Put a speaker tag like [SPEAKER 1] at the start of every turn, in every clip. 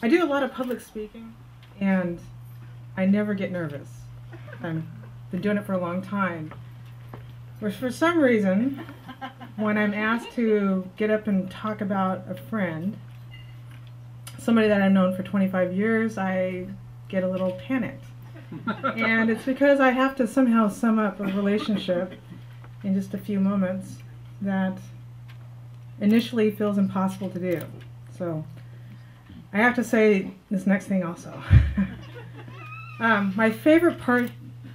[SPEAKER 1] I do a lot of public speaking, and I never get nervous. I've been doing it for a long time. But for some reason, when I'm asked to get up and talk about a friend, somebody that I've known for 25 years, I get a little panicked. And it's because I have to somehow sum up a relationship in just a few moments that initially feels impossible to do. So I have to say this next thing also. My favorite part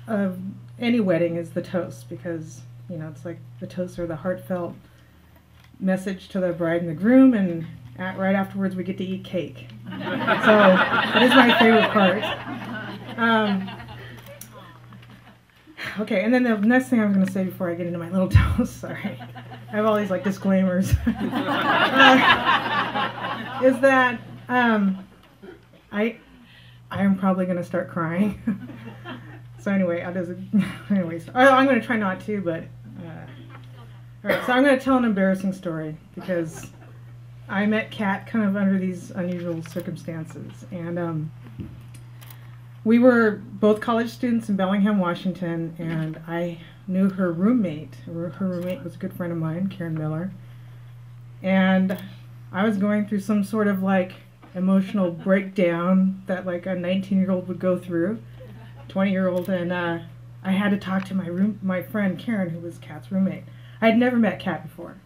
[SPEAKER 1] of any wedding is the toast, because you know it's like the toasts are the heartfelt message to the bride and the groom, and right afterwards we get to eat cake. So that is my favorite part. Okay, and then the next thing I'm going to say before I get into my little toast, sorry, I have all these like disclaimers, is that I am probably going to start crying. So anyway, I'm going to try not to, but all right. So I'm going to tell an embarrassing story because I met Kat kind of under these unusual circumstances, and we were both college students in Bellingham, Washington, and I knew her roommate. Her roommate was a good friend of mine, Karen Miller, and I was going through some sort of like emotional breakdown that like a 19-year-old would go through, 20-year-old, and I had to talk to my friend Karen, who was Kat's roommate. I had never met Kat before.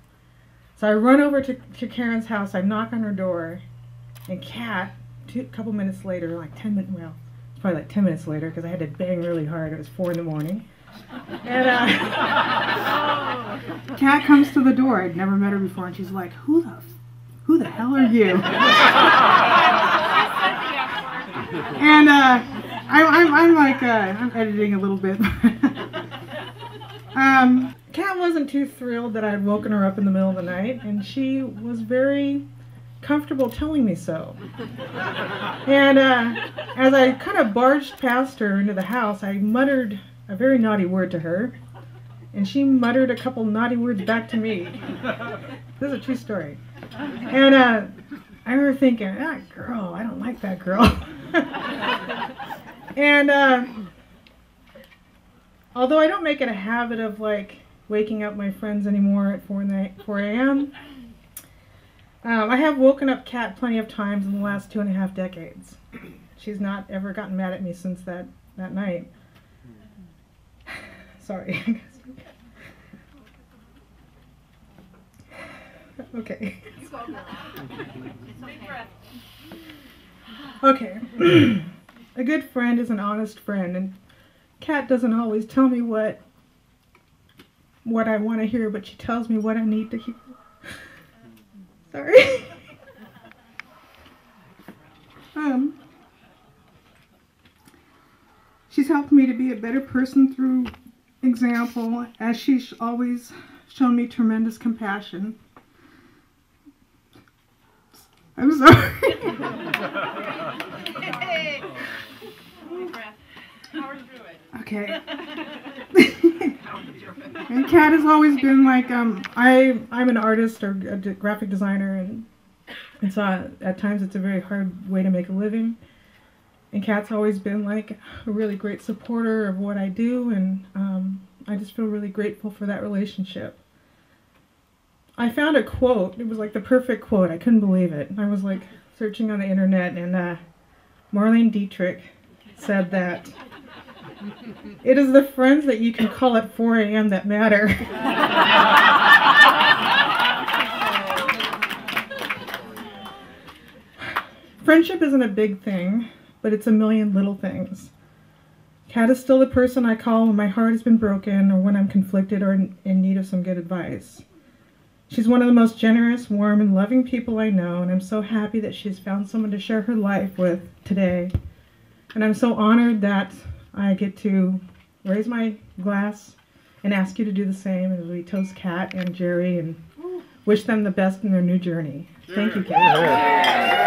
[SPEAKER 1] So I run over to Karen's house, I knock on her door, and Kat, a couple minutes later, like 10 minutes, well, it's probably like 10 minutes later, because I had to bang really hard, it was 4 in the morning. And Kat comes to the door, I'd never met her before, and she's like, who the hell are you? And I'm like, I'm editing a little bit. Kat wasn't too thrilled that I had woken her up in the middle of the night, and she was very comfortable telling me so. And as I kind of barged past her into the house, I muttered a very naughty word to her, and she muttered a couple naughty words back to me. This is a true story. And I remember thinking, that girl, I don't like that girl. And although I don't make it a habit of like waking up my friends anymore at 4 a.m., I have woken up Kat plenty of times in the last 2.5 decades. She's not ever gotten mad at me since that night. Sorry. Okay. Okay. A good friend is an honest friend, and Kat doesn't always tell me what I want to hear, but she tells me what I need to hear. Sorry. She's helped me to be a better person through example, as she's always shown me tremendous compassion. I'm sorry. Okay. And Kat has always been like, I'm an artist or a graphic designer, and so at times it's a very hard way to make a living. And Kat's always been like a really great supporter of what I do, and I just feel really grateful for that relationship. I found a quote. It was like the perfect quote. I couldn't believe it. I was like searching on the internet, and Marlene Dietrich said that it is the friends that you can call at 4 a.m. that matter. Friendship isn't a big thing, but it's a million little things. Kat is still the person I call when my heart has been broken or when I'm conflicted or in need of some good advice. She's one of the most generous, warm, and loving people I know, and I'm so happy that she's found someone to share her life with today. And I'm so honored that I get to raise my glass and ask you to do the same as we toast Kat and Jerry and wish them the best in their new journey. Thank you, Kat.